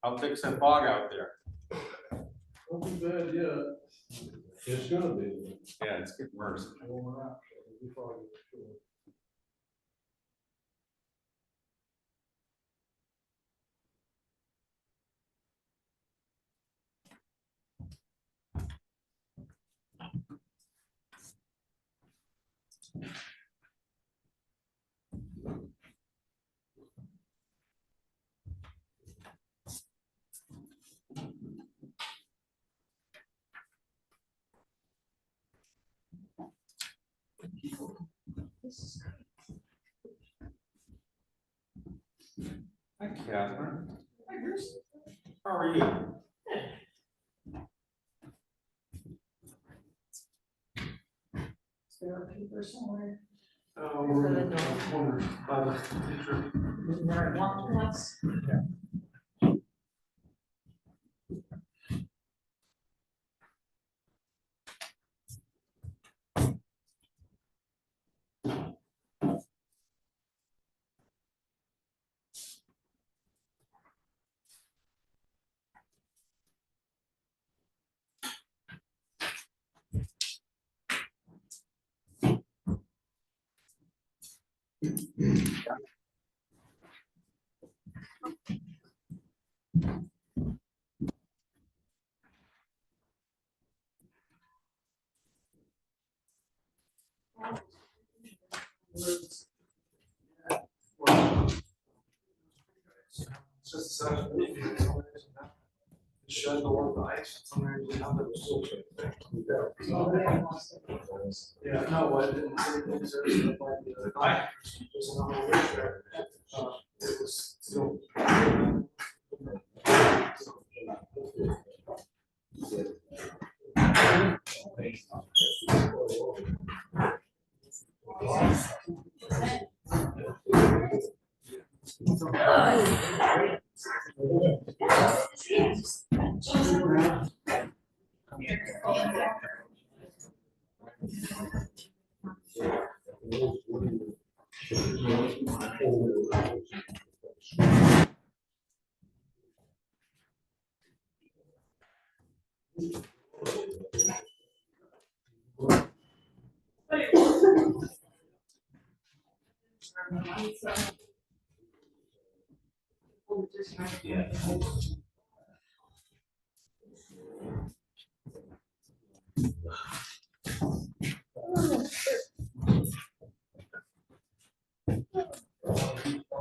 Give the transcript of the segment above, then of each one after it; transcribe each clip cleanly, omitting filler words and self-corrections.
How thick's that fog out there? Not too bad, yeah. It's gonna be. Yeah, it's getting worse. Hi, Catherine. Hi, Bruce. How are you? Is there a paper somewhere? We're in the corner. Isn't there one plus? It's just such a big deal. Shut the one ice. Sometimes we have to still check. Yeah, no, I didn't. I just not aware that it was still.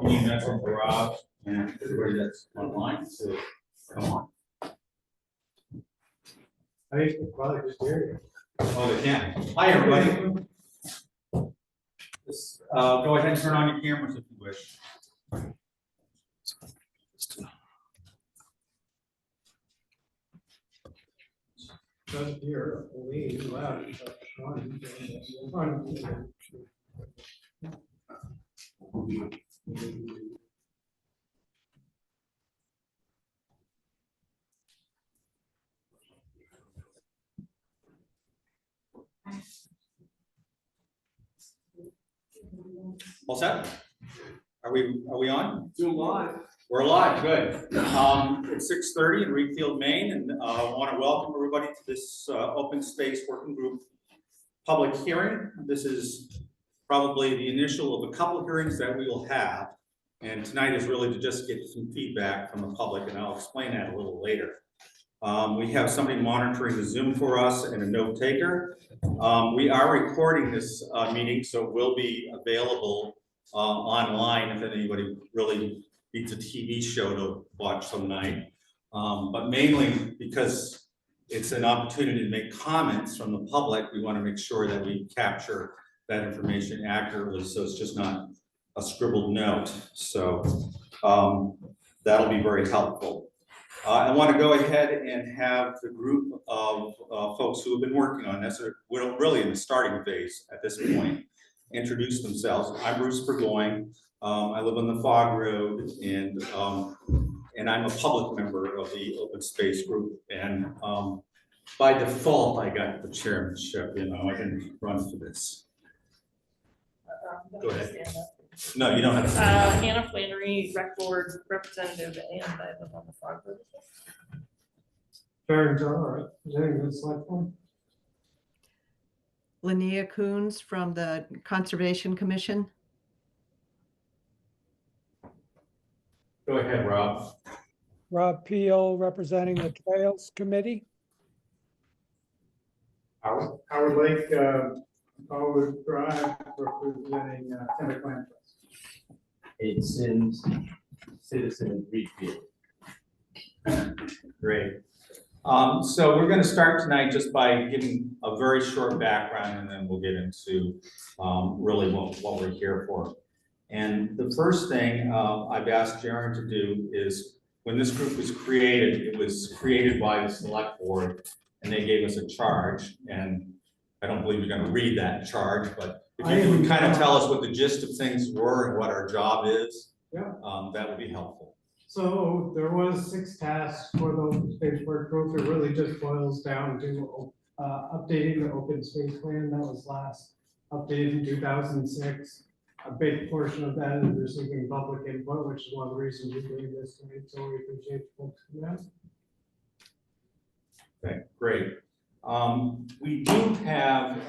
You need that from Rob and everybody that's online to come on. I used to probably just hear you. Oh, they can. Hi, everybody. Just, go ahead and turn on your cameras if you wish. Doesn't hear, we loud. All set? Are we on? Still live. We're live, good. It's 6:30 in Readfield, Maine, and I want to welcome everybody to this open space working group public hearing. This is probably the initial of a couple of hearings that we will have. And tonight is really to just get some feedback from the public, and I'll explain that a little later. We have somebody monitoring the Zoom for us and a note taker. We are recording this meeting, so it will be available online if anybody really needs a TV show to watch some night. But mainly because it's an opportunity to make comments from the public, we want to make sure that we capture that information accurately, so it's just not a scribbled note. So that'll be very helpful. I want to go ahead and have the group of folks who have been working on this, or we're really in the starting phase at this point, introduce themselves. I'm Bruce Burgoyne. I live on the Fog Road, and I'm a public member of the open space group. And by default, I got the chairmanship. You know, I didn't run for this. Go ahead. No, you don't have to. Hannah Flannery, rec board representative, and I live on the frog board. Fair and all right, is there any select one? Linnea Coons from the Conservation Commission. Go ahead, Rob. Rob Peel, representing the Trails Committee. Howard Lake, Howard Drive, representing Timber Clan Trust. It's in Citizen Readfield. Great. So we're going to start tonight just by giving a very short background, and then we'll get into really what we're here for. And the first thing I've asked Jaren to do is, when this group was created, it was created by the select board, and they gave us a charge. And I don't believe you're going to read that charge, but if you can kind of tell us what the gist of things were and what our job is, Yeah. That would be helpful. So there was 6 tasks for the open space work group. It really just boils down to updating the open space plan that was last updated in 2006. A big portion of that is receiving public input, which is one of the reasons we're doing this tonight. So we appreciate folks coming out. Okay, great. We do have,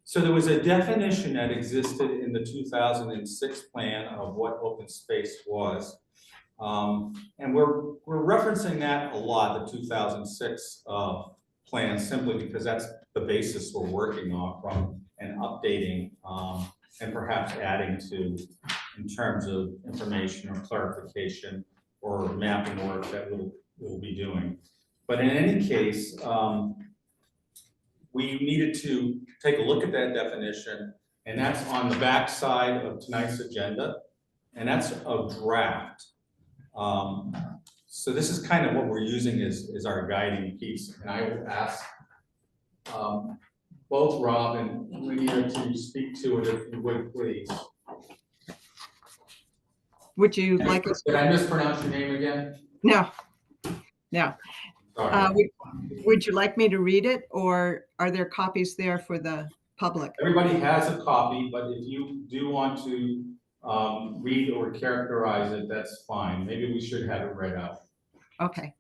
so there was a definition that existed in the 2006 plan of what open space was. And we're referencing that a lot, the 2006 plan, simply because that's the basis we're working on from and updating and perhaps adding to in terms of information or clarification or mapping work that we'll be doing. But in any case, we needed to take a look at that definition, and that's on the back side of tonight's agenda, and that's a draft. So this is kind of what we're using as our guiding piece, and I will ask both Rob and Linnea to speak to it if you would, please. Would you like us? Did I mispronounce your name again? No, no. Sorry. Would you like me to read it, or are there copies there for the public? Everybody has a copy, but if you do want to read or characterize it, that's fine. Maybe we should have it read out. Okay.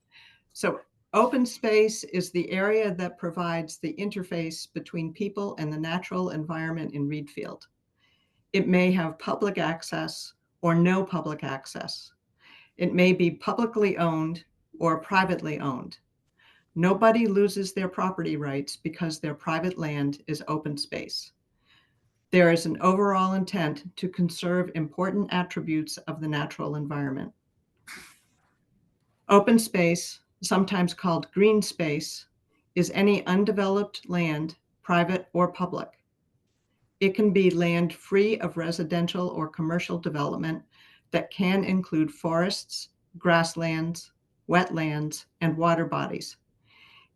So open space is the area that provides the interface between people and the natural environment in Readfield. It may have public access or no public access. It may be publicly owned or privately owned. Nobody loses their property rights because their private land is open space. There is an overall intent to conserve important attributes of the natural environment. Open space, sometimes called green space, is any undeveloped land, private or public. It can be land free of residential or commercial development that can include forests, grasslands, wetlands, and water bodies.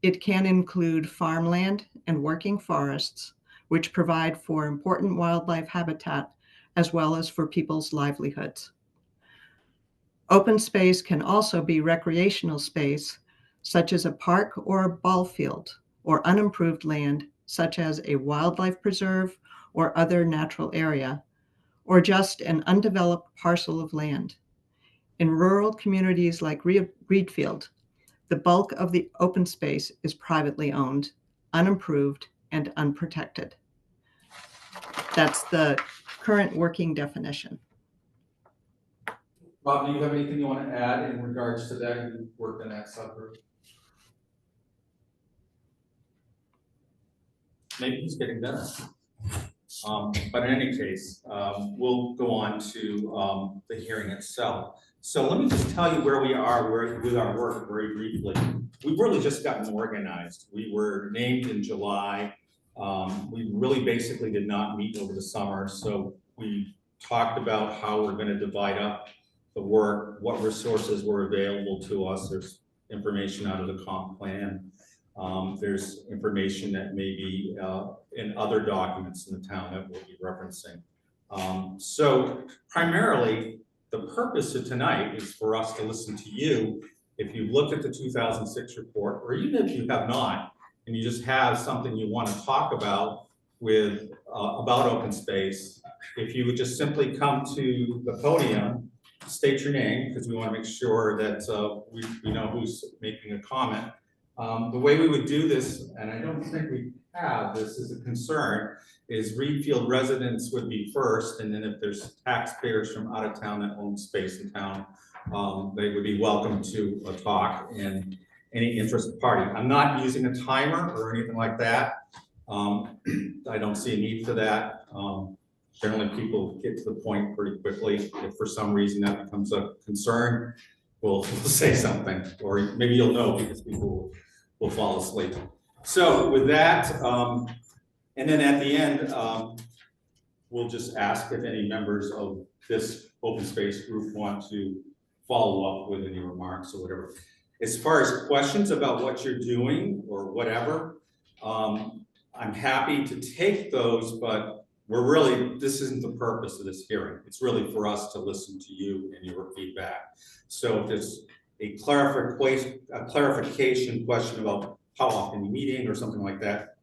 It can include farmland and working forests, which provide for important wildlife habitat as well as for people's livelihoods. Open space can also be recreational space, such as a park or a ball field, or unimproved land, such as a wildlife preserve or other natural area, or just an undeveloped parcel of land. In rural communities like Readfield, the bulk of the open space is privately owned, unimproved, and unprotected. That's the current working definition. Bob, do you have anything you want to add in regards to that? You worked in that subgroup. Maybe he's getting better. But in any case, we'll go on to the hearing itself. So let me just tell you where we are with our work very briefly. We've really just gotten organized. We were named in July. We really basically did not meet over the summer. So we talked about how we're going to divide up the work, what resources were available to us. There's information out of the comp plan. There's information that may be in other documents in the town that we'll be referencing. So primarily, the purpose of tonight is for us to listen to you. If you've looked at the 2006 report, or even if you have not, and you just have something you want to talk about with about open space, if you would just simply come to the podium, state your name, because we want to make sure that we know who's making a comment. The way we would do this, and I don't think we have this as a concern, is Readfield residents would be first, and then if there's taxpayers from out of town that own space in town, they would be welcome to talk, and any interested party. I'm not using a timer or anything like that. I don't see a need for that. Generally, people get to the point pretty quickly. If for some reason that becomes a concern, we'll say something, or maybe you'll know because people will fall asleep. So with that, and then at the end, we'll just ask if any members of this open space group want to follow up with any remarks or whatever. As far as questions about what you're doing or whatever, I'm happy to take those, but this isn't the purpose of this hearing. It's really for us to listen to you and your feedback. So if there's a clarification question about how often you're meeting or something like that,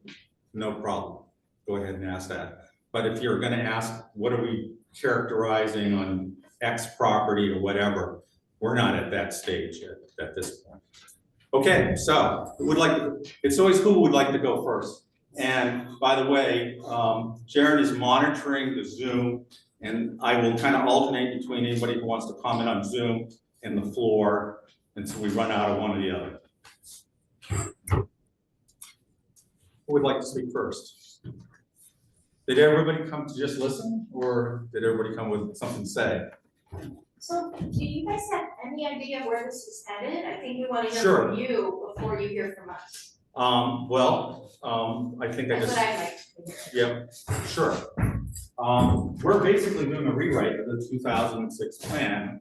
no problem. Go ahead and ask that. But if you're going to ask, what are we characterizing on X property or whatever, we're not at that stage at this point. Okay, so it's always who would like to go first. And by the way, Jared is monitoring the Zoom, and I will kind of alternate between anybody who wants to comment on Zoom and the floor until we run out of one or the other. Who would like to speak first? Did everybody come to just listen, or did everybody come with something to say? So, do you guys have any idea where this is headed? I think we want to hear Sure. from you before you hear from us. I think I That's just. what I'd like to hear. Yep, sure. We're basically doing a rewrite of the 2006 plan.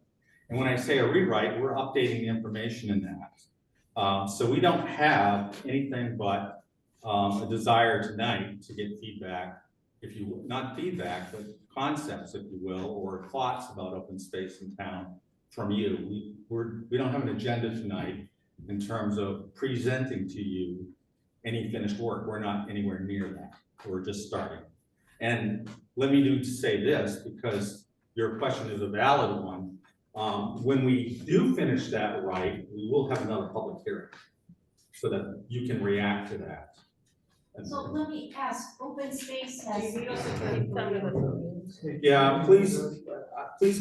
And when I say a rewrite, we're updating the information in that. So we don't have anything but a desire tonight to get feedback, not feedback, but concepts, if you will, or thoughts about open space in town from you. We don't have an agenda tonight in terms of presenting to you any finished work. We're not anywhere near that. We're just starting. And let me say this, because your question is a valid one. When we do finish that right, we will have another public hearing so that you can react to that. So let me ask, open space has. Yeah, please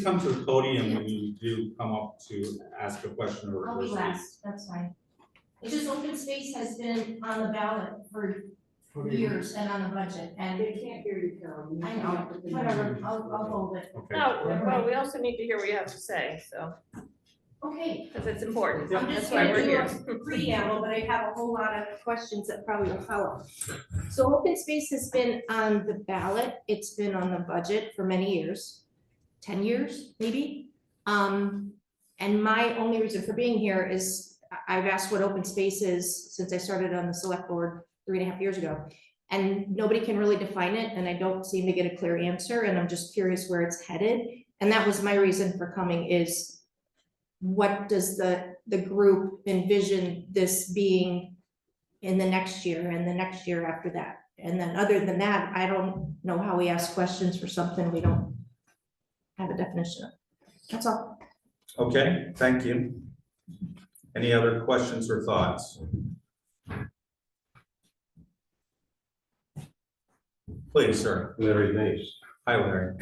come to the podium when you do come up to ask a question or. I'll be last, that's fine. It's just open space has been on the ballot for years and on the budget, and. They can't hear you, Carol. I know, whatever, I'll hold it. Okay. No, well, we also need to hear what you have to say, so, Okay, because it's important. I'm just That's why gonna we're do here. a preamble, but I have a whole lot of questions that probably will follow. So open space has been on the ballot, it's been on the budget for many years, 10 years, maybe. And my only reason for being here is I've asked what open space is since I started on the select board 3.5 years ago. And nobody can really define it, and I don't seem to get a clear answer, and I'm just curious where it's headed. And that was my reason for coming is, what does the group envision this being in the next year and the next year after that? And then other than that, I don't know how we ask questions for something we don't have a definition of. That's all. Okay, thank you. Any other questions or thoughts? Please, sir. Larry Mace. Hi, Larry.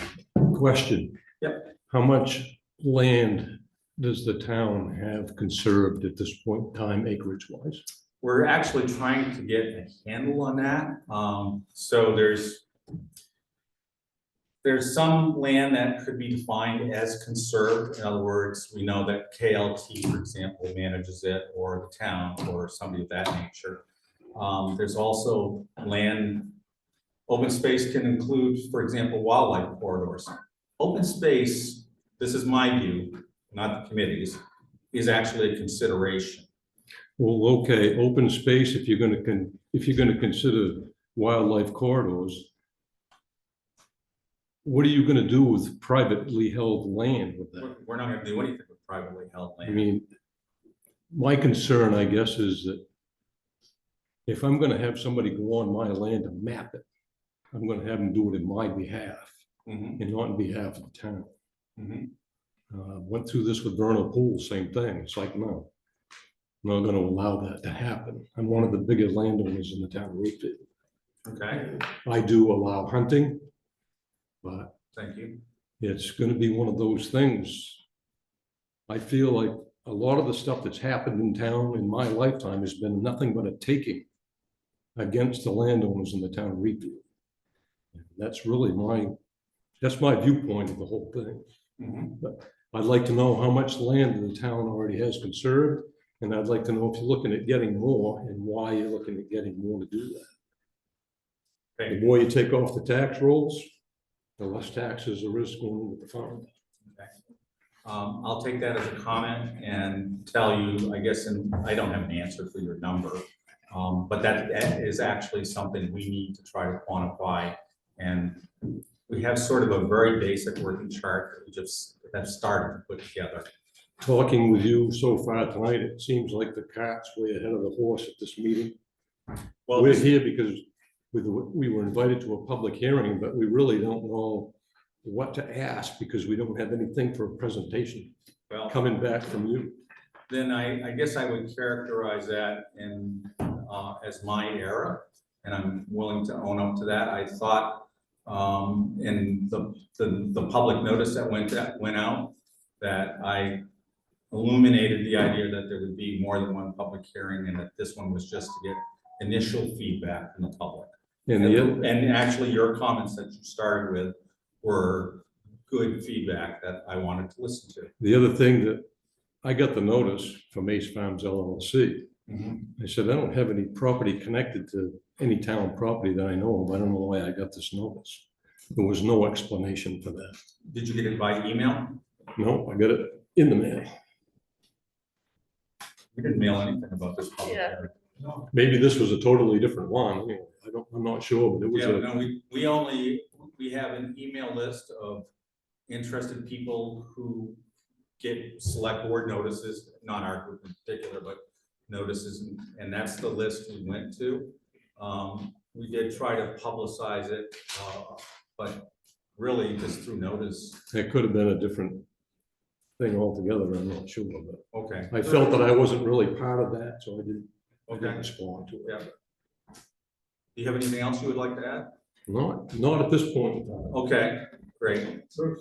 Question. Yep. How much land does the town have conserved at this point in time, acreage wise? We're actually trying to get a handle on that. So there's some land that could be defined as conserved. In other words, we know that KLT, for example, manages it, or the town, or somebody of that nature. There's also land. Open space can include, for example, wildlife corridors. Open space, this is my view, not the committee's, is actually a consideration. Well, okay, open space, if you're gonna consider wildlife corridors, what are you gonna do with privately held land with that? We're not gonna do anything with privately held I land. mean, my concern, I guess, is that if I'm gonna have somebody go on my land and map it, I'm gonna have them do it in my behalf. Mhm, and not on behalf of the town. mhm. Went through this with Vernal Pool, same thing. It's like, no, I'm not gonna allow that to happen. I'm one of the biggest landowners in the town of Readfield. Okay, I do allow hunting, but thank you. it's gonna be one of those things. I feel like a lot of the stuff that's happened in town in my lifetime has been nothing but a taking against the landowners in the town of Readfield. That's really that's my viewpoint of the whole thing. Mhm. I'd like to know how much land the town already has conserved, and I'd like to know if you're looking at getting more and why you're looking at getting more to do that. Okay. The more you take off the tax rolls, the less taxes there is going into the fund. I'll take that as a comment and tell you, I guess, and I don't have an answer for your number. But that is actually something we need to try to quantify. And we have sort of a very basic working chart that we just have started to put together. Talking with you so far tonight, it seems like the cart's way ahead of the horse at this meeting. Well, We're here because we were invited to a public hearing, but we really don't know what to ask because we don't have anything for a presentation well, coming back from you. then I guess I would characterize that as my error, and I'm willing to own up to that. I thought in the public notice that went out, that I illuminated the idea that there would be more than one public hearing, and that this one was just to get initial feedback from the public. And actually, your comments that you started with were good feedback that I wanted to listen to. The other thing that I got the notice from Ace Farms LLC. I said, I don't have any property connected to any town property that I know of. I don't know why I got this notice. There was no explanation for that. Did you get it by email? No, I got it in the mail. We didn't mail anything about this public Yeah. hearing. Maybe this was a totally different one. Anyway, I'm not sure, but it was Yeah, a, no, we have an email list of interested people who get select board notices, not our group in particular, but notices, and that's the list we went to. We did try to publicize it, but really just through notice. it could have been a different thing altogether. I'm not sure, but Okay. I felt that I wasn't really part of that, so I didn't Okay. respond to it. Yeah. Do you have anything else you would like to add? Not at this point in time. Okay, great. Sure.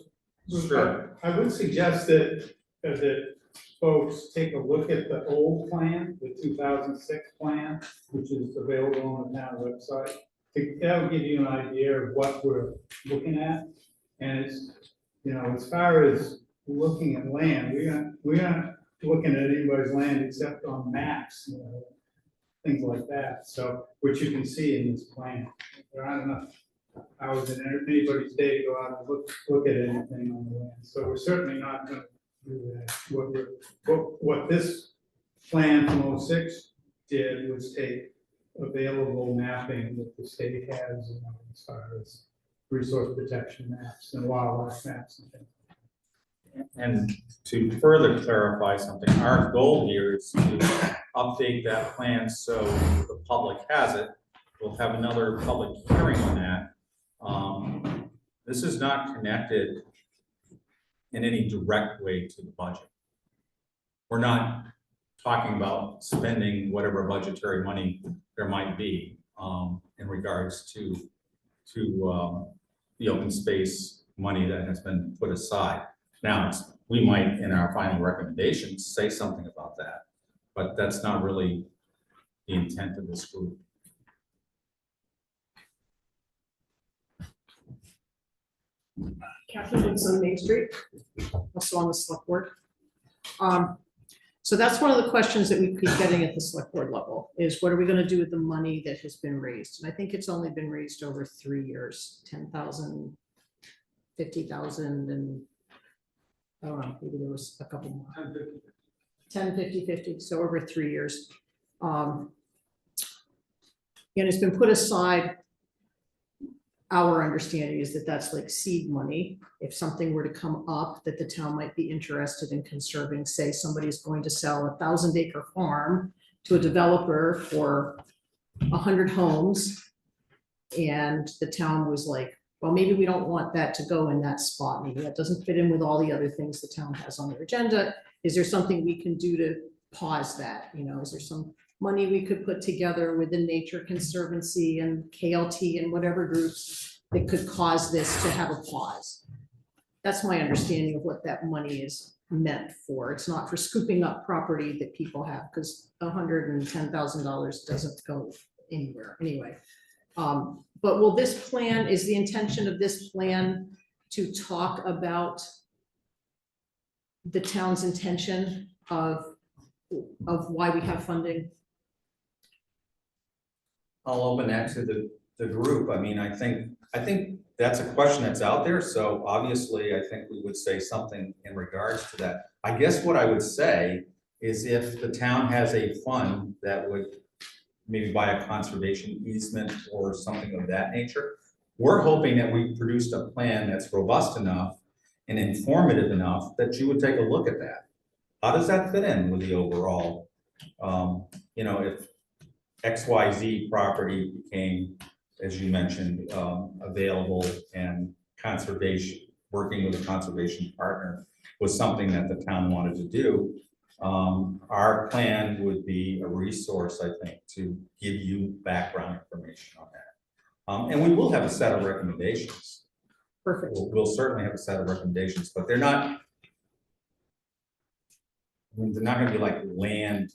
I would suggest that folks take a look at the old plan, the 2006 plan, which is available on the town website. That will give you an idea of what we're looking at. And it's, as far as looking at land, we're not looking at anybody's land except on maps, things like that. So, which you can see in this plan. There aren't enough hours in anybody's day to go out and look at anything on the land. So we're certainly not gonna do that. What this plan from 06 did was take available mapping that the state has, as far as resource protection maps and wildlife maps and things. And to further clarify something, our goal here is to update that plan so the public has it. We'll have another public hearing on that. This is not connected in any direct way to the budget. We're not talking about spending whatever budgetary money there might be in regards to the open space money that has been put aside. Now, we might, in our final recommendations, say something about that, but that's not really the intent of this group. Catherine lives on Main Street, also on the select board. So that's one of the questions that we keep getting at the select board level, is what are we gonna do with the money that has been raised? And I think it's only been raised over 3 years, 10,000, 50,000, and I don't know, maybe there was a couple more. 10, 50, 50, so over 3 years. And it's been put aside. Our understanding is that that's like seed money. If something were to come up that the town might be interested in conserving, say somebody's going to sell a 1,000-acre farm to a developer for 100 homes, and the town was like, well, maybe we don't want that to go in that spot. Maybe that doesn't fit in with all the other things the town has on their agenda. Is there something we can do to pause that? You know, is there some money we could put together with the Nature Conservancy and KLT and whatever groups that could cause this to have a pause? That's my understanding of what that money is meant for. It's not for scooping up property that people have, because $110,000 doesn't go anywhere anyway. But will this plan, is the intention of this plan to talk about the town's intention of why we have funding? I'll open that to the group. I mean, I think that's a question that's out there, so obviously, I think we would say something in regards to that. I guess what I would say is if the town has a fund that would maybe buy a conservation easement or something of that nature, we're hoping that we produced a plan that's robust enough and informative enough that you would take a look at that. How does that fit in with the overall, you know, if XYZ property became, as you mentioned, available, and conservation, working with a conservation partner was something that the town wanted to do, our plan would be a resource, I think, to give you background information on that. And we will have a set of recommendations. Perfect. We'll certainly have a set of recommendations, but they're not, I mean, they're not gonna be like land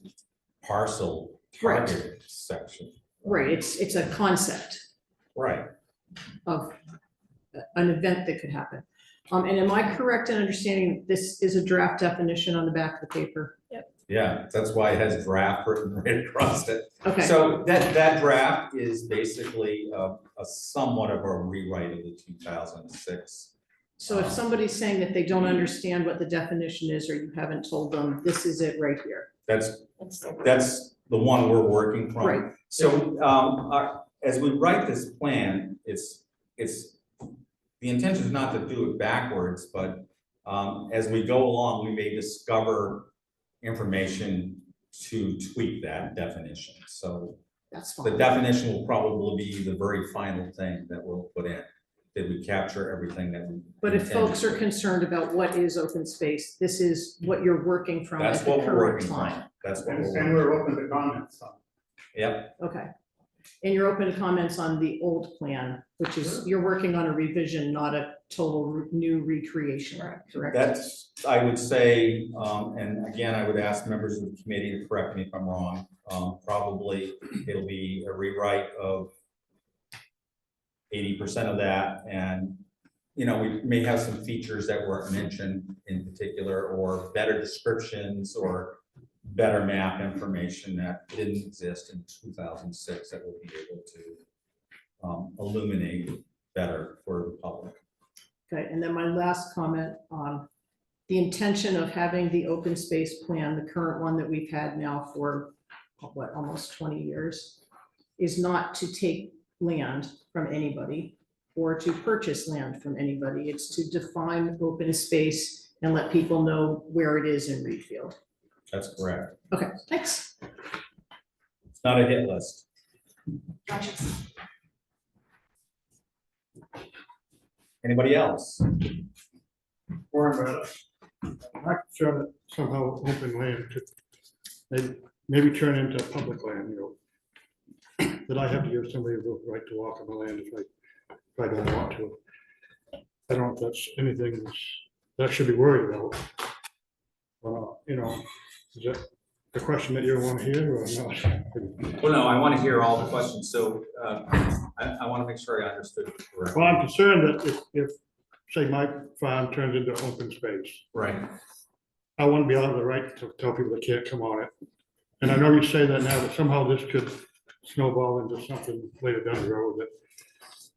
parcel targeted section. Right, it's a concept Right. of an event that could happen. And am I correct in understanding this is a draft definition on the back of the paper? Yeah, that's why it has draft written right across it. Okay, So that draft is basically a somewhat of a rewrite of the 2006. so if somebody's saying that they don't understand what the definition is, or you haven't told them, this is it right here. That's the one we're working from. Right. So as we write this plan, it's the intention is not to do it backwards, but as we go along, we may discover information to tweak that definition. So That's the fine. definition will probably be the very final thing that we'll put in. Did we capture everything that we? But if intended folks are to? concerned about what is open space, this is what you're working from That's at the what we're current working time. from. That's what And we're and working. we're open to comments on. Yep, Okay. And you're open to comments on the old plan, which is, you're working on a revision, not a total new recreation, correct? that's, I would say, and again, I would ask members of the committee to correct me if I'm wrong. Probably it'll be a rewrite of 80% of that, and you know, we may have some features that weren't mentioned in particular, or better descriptions, or better map information that didn't exist in 2006 that we'll be able to illuminate better for the public. Okay, and then my last comment on the intention of having the open space plan, the current one that we've had now for, what, almost 20 years, is not to take land from anybody or to purchase land from anybody. It's to define open space and let people know where it is in Readfield. That's correct. Okay, thanks. It's not a hit list. Anybody else? Warren, I'm not sure that somehow open land could maybe turn into public land, you know. That I have to give somebody the right to walk on the land if I don't want to. I don't know if that's anything that should be worried about. You know, is that the question that you want to hear or not? Well, no, I want to hear all the questions, so I want to make sure I understood it correctly. Well, I'm concerned that if, say, my farm turns into open space, Right. I want to be able to right to tell people they can't come on it. And I know you say that now, but somehow this could snowball into something later down the road that,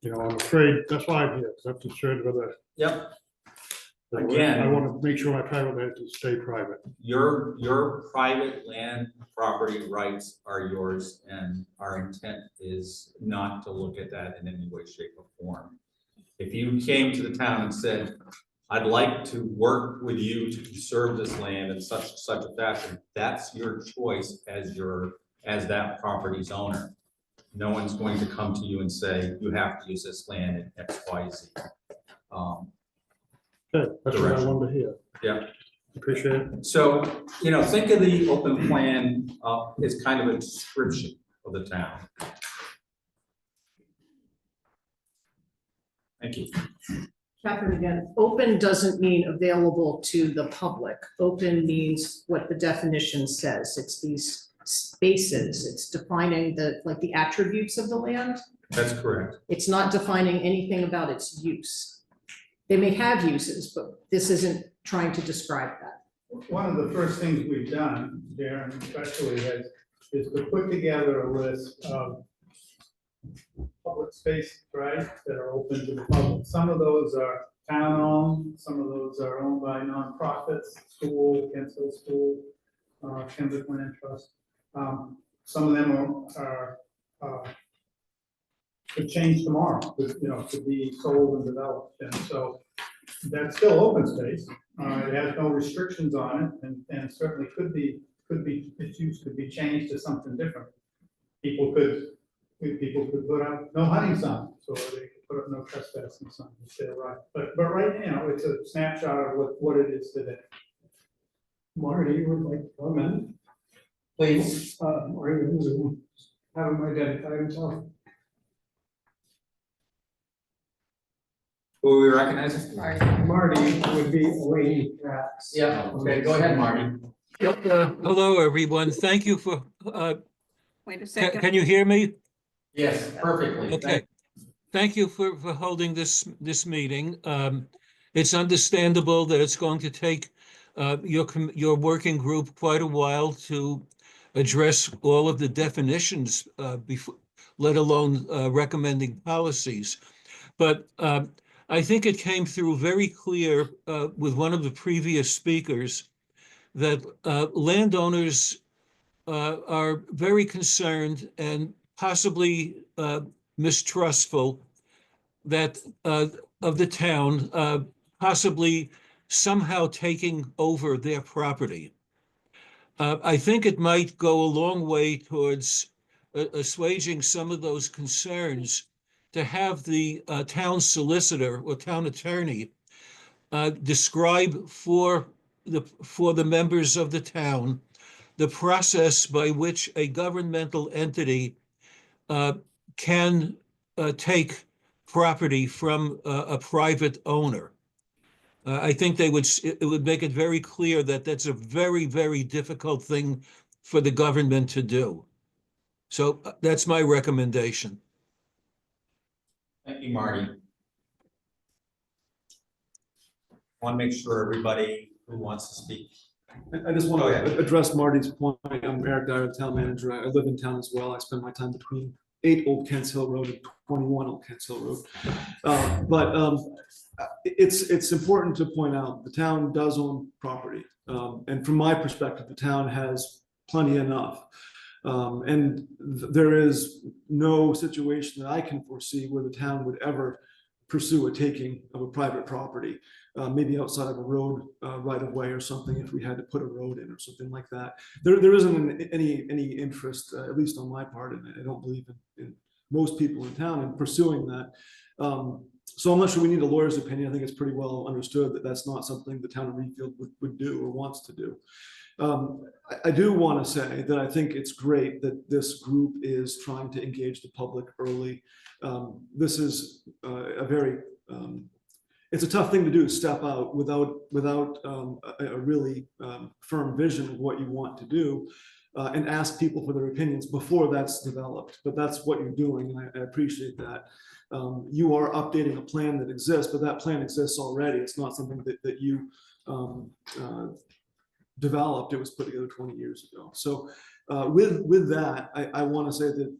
you know, I'm afraid, that's why I'm here, because I'm concerned with the. Yep. I Again, want to make sure my private land can stay private. your private land property rights are yours, and our intent is not to look at that in any way, shape, or form. If you came to the town and said, I'd like to work with you to conserve this land in such a fashion, that's your choice as that property's owner. No one's going to come to you and say, you have to use this land in X, Y, Z. Good, that's what I Direction. wanted to hear. Yeah. Appreciate it. So, think of the open plan as kind of a description of the town. Thank you. Catherine, again, open doesn't mean available to the public. Open means what the definition says. It's these spaces. It's defining the attributes of the land. That's correct. It's not defining anything about its use. They may have uses, but this isn't trying to describe that. One of the first things we've done, Darren especially, is to put together a list of public space, right, that are open to the public. Some of those are town-owned, some of those are owned by nonprofits, school, Kensal School, Kensal Land Trust. Some of them are could change tomorrow, could be sold and developed, and so that's still open space. It has no restrictions on it, and certainly could be, its use could be changed to something different. People could put up no hunting sign, so they could put up no trespassing sign, if they're right. But right now, it's a snapshot of what it is today. Marty would like to comment. Please. Marty, have him identify himself. Who are we recognizing? Marty would be Elaine Raps. Yeah, okay, go ahead, Marty. Hello, everyone. Thank you for, Wait a second. can you hear me? Yes, perfectly. Okay. Thank you for holding this meeting. It's understandable that it's going to take your working group quite a while to address all of the definitions before, let alone recommending policies. But I think it came through very clear with one of the previous speakers that landowners are very concerned and possibly mistrustful that of the town possibly somehow taking over their property. I think it might go a long way towards assuaging some of those concerns to have the town solicitor or town attorney describe for the members of the town the process by which a governmental entity can take property from a private owner. I think it would make it very clear that that's a very, very difficult thing for the government to do. So that's my recommendation. Thank you, Marty. Want to make sure everybody who wants to speak. I just want Go to ahead. address Marty's point. I'm Eric Dyer, town manager. I live in town as well. I spend my time between 8 Old Kents Hill Road and 21 Old Kents Hill Road. It's important to point out the town does own property. And from my perspective, the town has plenty enough. And there is no situation that I can foresee where the town would ever pursue a taking of a private property, maybe outside of a road right of way or something, if we had to put a road in or something like that. There isn't any interest, at least on my part, and I don't believe in most people in town in pursuing that. So I'm not sure we need a lawyer's opinion. I think it's pretty well understood that that's not something the town of Readfield would do or wants to do. I do want to say that I think it's great that this group is trying to engage the public early. This is it's a tough thing to do, step out without a really firm vision of what you want to do and ask people for their opinions before that's developed. But that's what you're doing, and I appreciate that. You are updating a plan that exists, but that plan exists already. It's not something that you developed. It was put together 20 years ago. So with that, I want to say that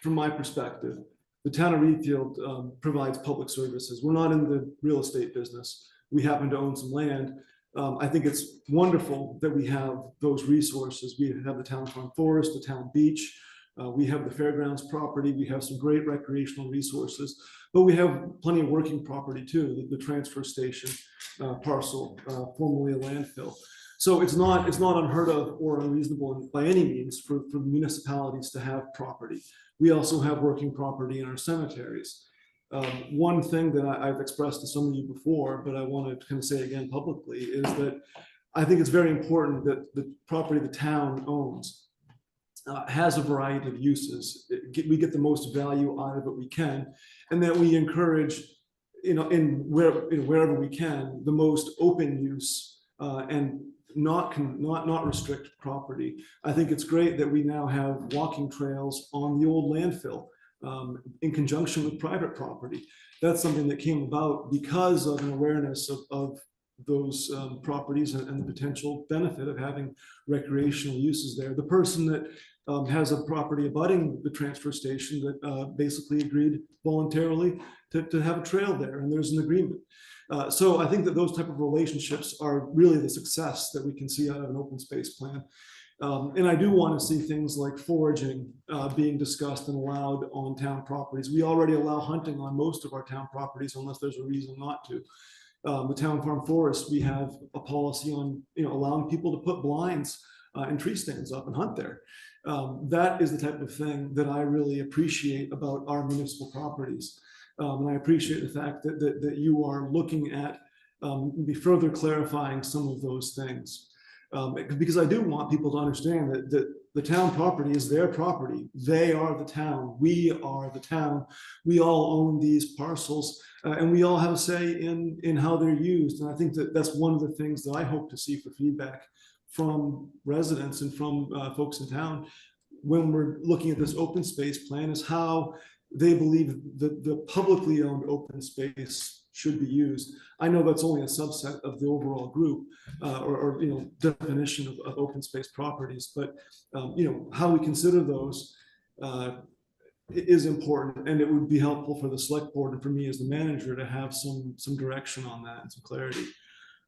from my perspective, the town of Readfield provides public services. We're not in the real estate business. We happen to own some land. I think it's wonderful that we have those resources. We have the town farm forest, the town beach. We have the fairgrounds property. We have some great recreational resources, but we have plenty of working property too. The transfer station parcel, formerly a landfill. So it's not unheard of or unreasonable by any means for municipalities to have property. We also have working property in our cemeteries. One thing that I've expressed to some of you before, but I want to kind of say again publicly, is that I think it's very important that the property the town owns has a variety of uses. We get the most value out of it we can, and that we encourage, wherever we can, the most open use and not restrict property. I think it's great that we now have walking trails on the old landfill in conjunction with private property. That's something that came about because of an awareness of those properties and the potential benefit of having recreational uses there. The person that has a property abutting the transfer station that basically agreed voluntarily to have a trail there, and there's an agreement. So I think that those type of relationships are really the success that we can see out of an open space plan. And I do want to see things like foraging being discussed and allowed on town properties. We already allow hunting on most of our town properties unless there's a reason not to. The town farm forest, we have a policy on allowing people to put blinds and tree stands up and hunt there. That is the type of thing that I really appreciate about our municipal properties. And I appreciate the fact that you are looking at be further clarifying some of those things. Because I do want people to understand that the town property is their property. They are the town. We are the town. We all own these parcels and we all have a say in how they're used. And I think that that's one of the things that I hope to see for feedback from residents and from folks in town when we're looking at this open space plan, is how they believe that the publicly owned open space should be used. I know that's only a subset of the overall group or definition of open space properties, but how we consider those is important, and it would be helpful for the select board and for me as the manager to have some direction on that and some clarity.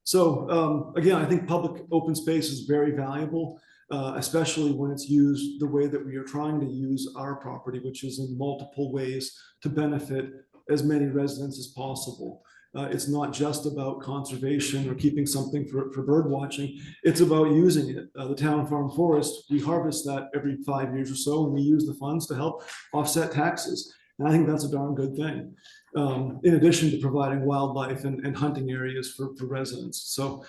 So again, I think public open space is very valuable, especially when it's used the way that we are trying to use our property, which is in multiple ways to benefit as many residents as possible. It's not just about conservation or keeping something for bird watching. It's about using it. The town farm forest, we harvest that every 5 years or so, and we use the funds to help offset taxes. And I think that's a darn good thing, in addition to providing wildlife and hunting areas for residents. So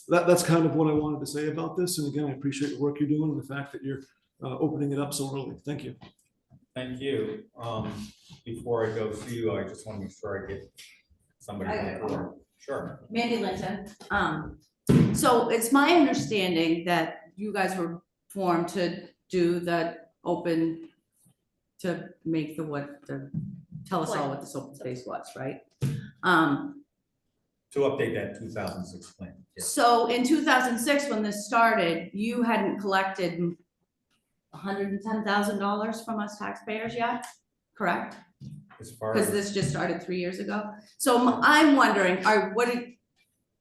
that's kind of what I wanted to say about this. And again, I appreciate the work you're doing and the fact that you're opening it up so early. Thank you. Thank you. Before I go to you, I just want to make sure I get somebody on the floor. Sure. Mandy Linton. So it's my understanding that you guys were formed to do the open, to make tell us all what this open space was, right? To update that 2006 plan. Yes. So in 2006, when this started, you hadn't collected $110,000 from us taxpayers yet, correct? Because this just started 3 years ago. So I'm wondering,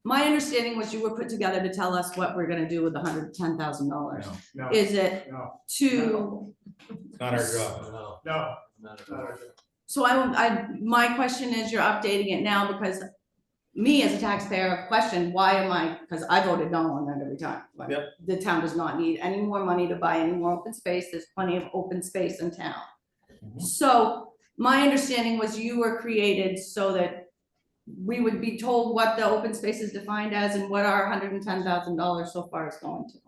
my understanding was you were put together to tell us what we're gonna do with $110,000. No, Is it to? it's not our job. No. So my question is, you're updating it now because me as a taxpayer have questioned, why am I, because I voted no on that every time. Yep. The town does not need any more money to buy any more open space. There's plenty of open space in town. Mhm. So my understanding was you were created so that we would be told what the open space is defined as and what our $110,000 so far is going to.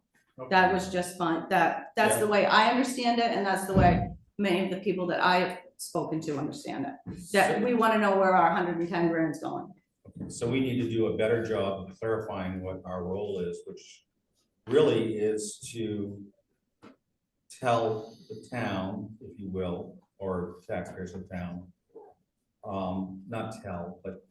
That was just fine. That's Yeah. the way I understand it, and that's the way many of the people that I have spoken to understand it. That we want to know where our 110 grand is going. So we need to do a better job of clarifying what our role is, which really is to tell the town, if you will, or taxpayers of town, not tell, but,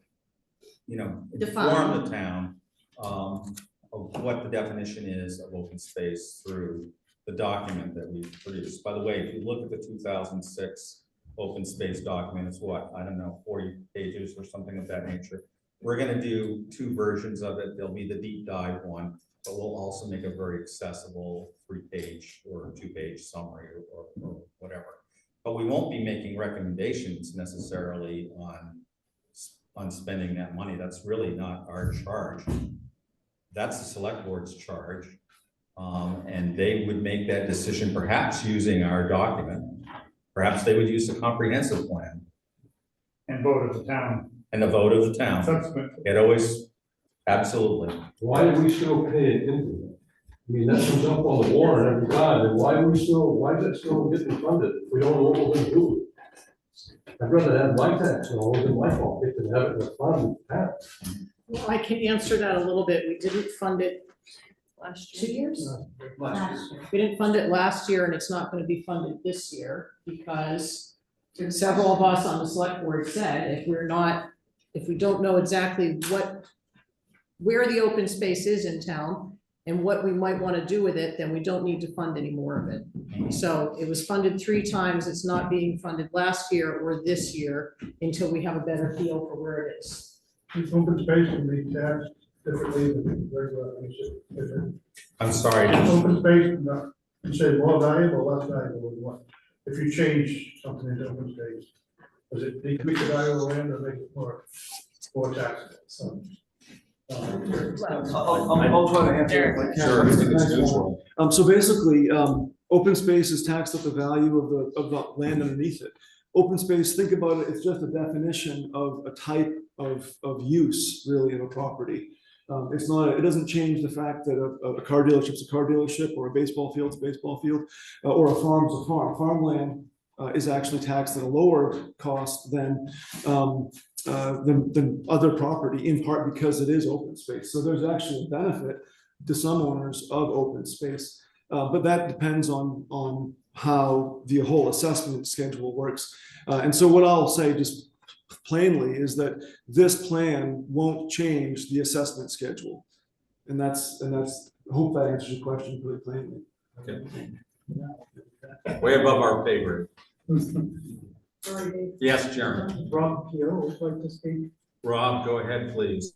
inform Define. the town of what the definition is of open space through the document that we've produced. By the way, if you look at the 2006 open space document, it's what, I don't know, 40 pages or something of that nature. We're going to do 2 versions of it. There'll be the deep dive one, but we'll also make a very accessible 3-page or 2-page summary or whatever. But we won't be making recommendations necessarily on spending that money. That's really not our charge. that's the select board's charge. And they would make that decision perhaps using our document. Perhaps they would use the comprehensive plan And vote of the town and the vote of the town. subsequent. It always, absolutely. Why are we still paying into it? I mean, that comes up on the warrant every time, and why is it still getting funded if we don't know what we're gonna do? I'd rather have my tax dollars in my pocket than have it in the fund. Well, I can answer that a little bit. We didn't fund it Last 2 year. years. We didn't fund it last year and it's not gonna be funded this year because several of us on the select board said if we don't know exactly where the open space is in town and what we might wanna do with it, then we don't need to fund any more of it. So it was funded 3 times. It's not being funded last year or this year until we have a better feel for where it is. Open space can be taxed differently than regular. I'm sorry. Open space, you say more valuable, less valuable than what? If you change something into open space, does it decrease the value of the land or make it more taxable? So. I'll try to answer if I can. Sure, I think it's neutral. So basically, open space is taxed at the value of the land underneath it. Open space, think about it, it's just a definition of a type of use really in a property. It's not, it doesn't change the fact that a car dealership's a car dealership, or a baseball field's a baseball field, or a farm's a farm. Farmland is actually taxed at a lower cost than other property, in part because it is open space. So there's actually a benefit to some owners of open space, but that depends on how the whole assessment schedule works. And so what I'll say just plainly is that this plan won't change the assessment schedule. And that's, I hope that answers your question really plainly. Okay. Way above our pay grade. Yes, Jeremy. Rob, you would like to speak? Rob, go ahead, please.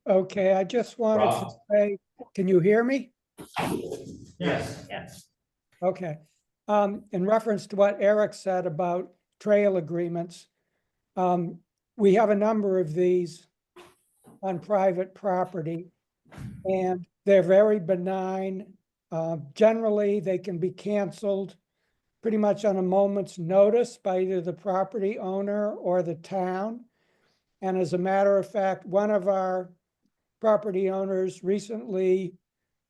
Okay, I just wanted to Rob? say, can you hear me? Yes. Yes. Okay. In reference to what Eric said about trail agreements, we have a number of these on private property, and they're very benign. Generally, they can be canceled pretty much on a moment's notice by either the property owner or the town. And as a matter of fact, one of our property owners recently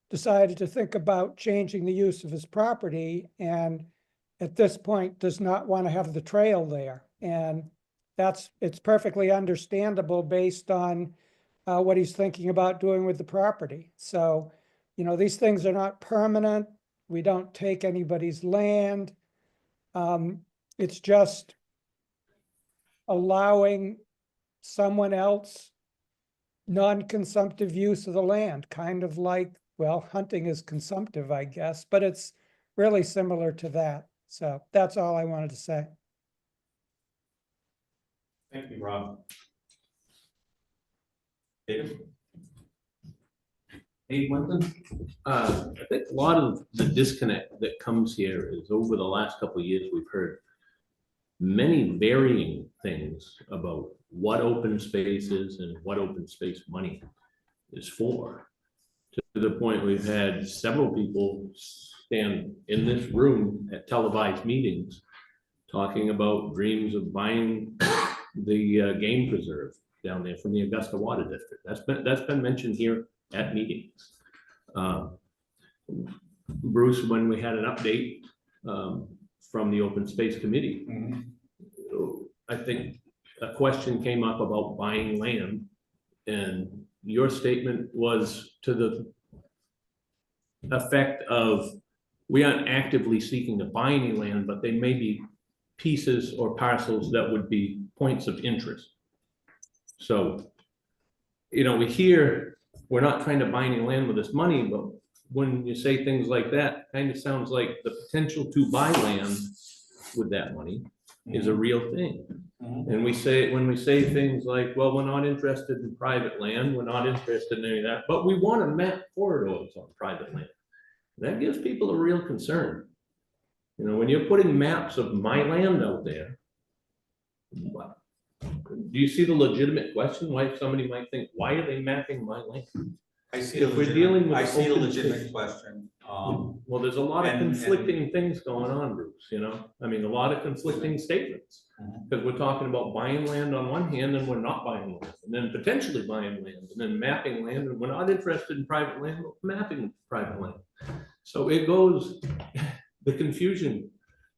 decided to think about changing the use of his property, and at this point does not want to have the trail there. And it's perfectly understandable based on what he's thinking about doing with the property. So, you know, these things are not permanent. We don't take anybody's land. It's just allowing someone else non-consumptive use of the land, kind of like, well, hunting is consumptive, I guess, but it's really similar to that. So that's all I wanted to say. Thank you, Rob. David? Hey, one thing, I think a lot of the disconnect that comes here is over the last couple of years, we've heard many varying things about what open space is and what open space money is for. To the point we've had several people stand in this room at televised meetings talking about dreams of buying the game preserve down there from the Augusta Water District. That's been mentioned here at meetings. Bruce, when we had an update from the Open Space Committee, I think a question came up about buying land, and your statement was to the effect of, we aren't actively seeking to buy any land, but they may be pieces or parcels that would be points of interest. So, you know, we hear we're not trying to buy any land with this money, but when you say things like that, kind of sounds like the potential to buy land with that money is a real thing. And when we say things like, well, we're not interested in private land, we're not interested in any of that, but we want to map corridors on private land. That gives people a real concern. You know, when you're putting maps of my land out there, do you see the legitimate question? Why somebody might think, why are they mapping my land? I see If we're dealing with I see the open legitimate space. question. Well, there's a lot of and- conflicting things going on, Bruce, you know? I mean, a lot of conflicting statements. Mhm. Because we're talking about buying land on one hand and we're not buying land, and then potentially buying land, and then mapping land, and we're not interested in private land, we're mapping private land. So it goes, the confusion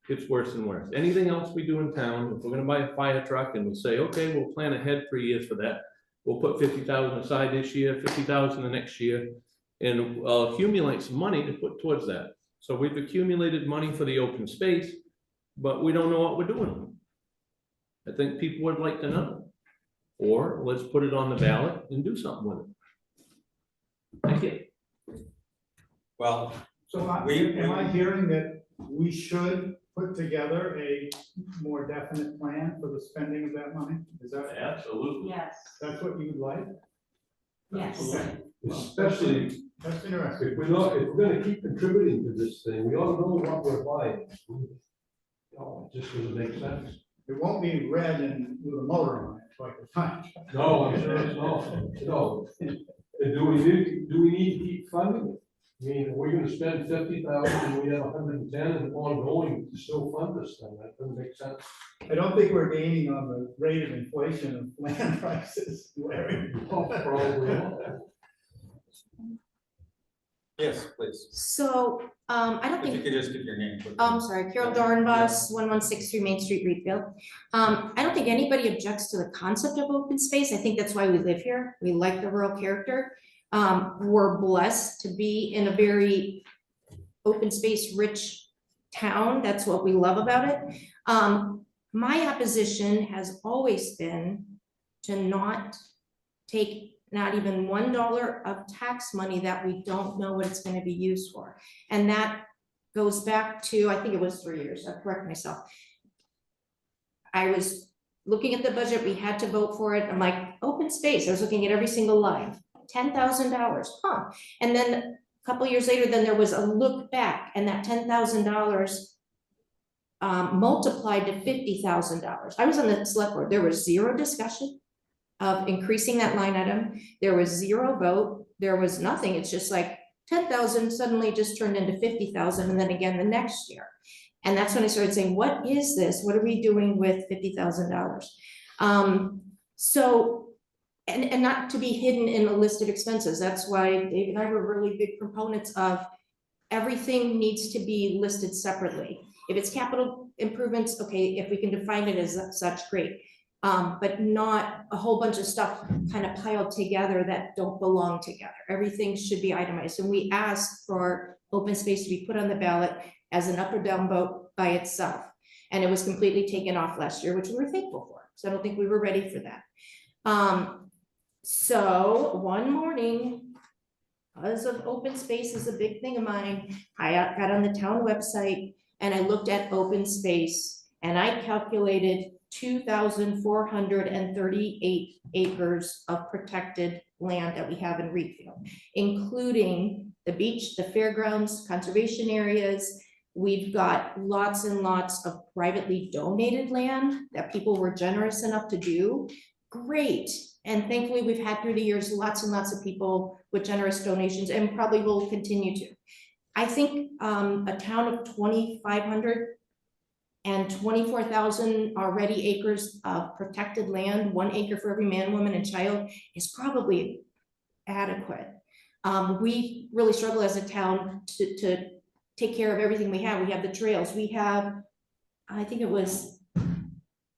gets worse and worse. Anything else we do in town, if we're gonna buy a fire truck and we say, okay, we'll plan ahead 3 years for that. We'll put 50,000 aside this year, 50,000 the next year, and I'll accumulate some money to put towards that. So we've accumulated money for the open space, but we don't know what we're doing with it. I think people would like to know. Or let's put it on the ballot and do something with it. Thank you. Well, So We- am I hearing that we should put together a more definite plan for the spending of that money? Is that, Absolutely. Yes, that's what you would like? yes. Okay. Especially That's interesting. if we're gonna keep contributing to this thing, we ought to know what we're buying. No, it just doesn't make sense. It won't be red and with a motor on it, like the tank. No, I'm sure it's not, no. And do we need to keep funding it? I mean, if we're gonna spend 50,000 and we have 110 and ongoing to still fund this thing, that doesn't make sense. I don't think we're gaining on the rate of inflation of land prices, Larry. Probably not. yes, please. So, I don't If you think, could just give your name. quickly. sorry, Carol Dornbus, 1163 Main Street, Readfield. I don't think anybody objects to the concept of open space. I think that's why we live here. We like the rural character. We're blessed to be in a very open space rich town. That's what we love about it. My opposition has always been to not take not even $1 of tax money that we don't know what it's going to be used for. And that goes back to, I think it was 3 years, I'll correct myself. I was looking at the budget, we had to vote for it. I'm like, open space, I was looking at every single line, $10,000, huh? And then a couple years later, then there was a look back, and that $10,000 multiplied to $50,000. I was on the select board, there was zero discussion of increasing that line item. There was zero vote, there was nothing. It's just like 10,000 suddenly just turned into 50,000, and then again the next year. And that's when I started saying, what is this? What are we doing with $50,000? So, and not to be hidden in a list of expenses. That's why Dave and I were really big proponents of everything needs to be listed separately. If it's capital improvements, okay, if we can define it as such, great. But not a whole bunch of stuff kind of piled together that don't belong together. Everything should be itemized. And we asked for open space to be put on the ballot as an up or down vote by itself. And it was completely taken off last year, which we were thankful for. So I don't think we were ready for that. So one morning, because of open space is a big thing of mine, I got on the town website and I looked at open space and I calculated 2,438 acres of protected land that we have in Readfield, including the beach, the fairgrounds, conservation areas. We've got lots and lots of privately donated land that people were generous enough to do. Great. And thankfully, we've had through the years lots and lots of people with generous donations and probably will continue to. I think a town of 2,500 and 24,000 already acres of protected land, 1 acre for every man, woman, and child is probably adequate. We really struggle as a town to take care of everything we have. We have the trails. We have, I think it was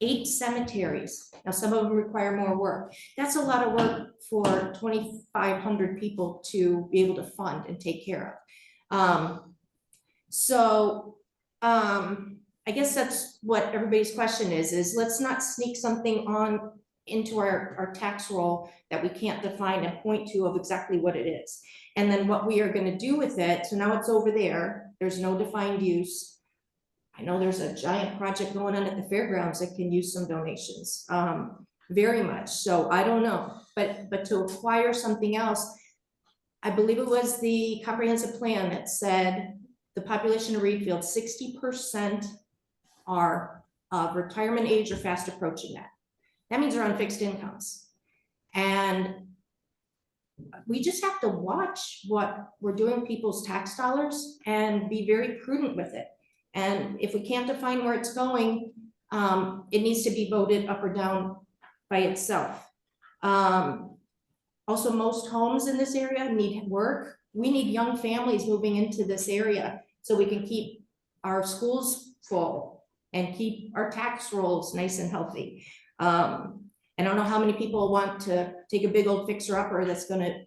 8 cemeteries. Now, some of them require more work. That's a lot of work for 2,500 people to be able to fund and take care of. I guess that's what everybody's question is let's not sneak something on into our tax roll that we can't define and point to of exactly what it is. And then what we are going to do with it. So now it's over there. There's no defined use. I know there's a giant project going on at the fairgrounds that can use some donations, very much. So I don't know, but to acquire something else, I believe it was the comprehensive plan that said the population of Readfield, 60% are of retirement age or fast approaching that. That means they're on fixed incomes. And we just have to watch what we're doing with people's tax dollars and be very prudent with it. And if we can't define where it's going, it needs to be voted up or down by itself. Also, most homes in this area need work. We need young families moving into this area so we can keep our schools full and keep our tax rolls nice and healthy. I don't know how many people want to take a big old fixer-upper that's gonna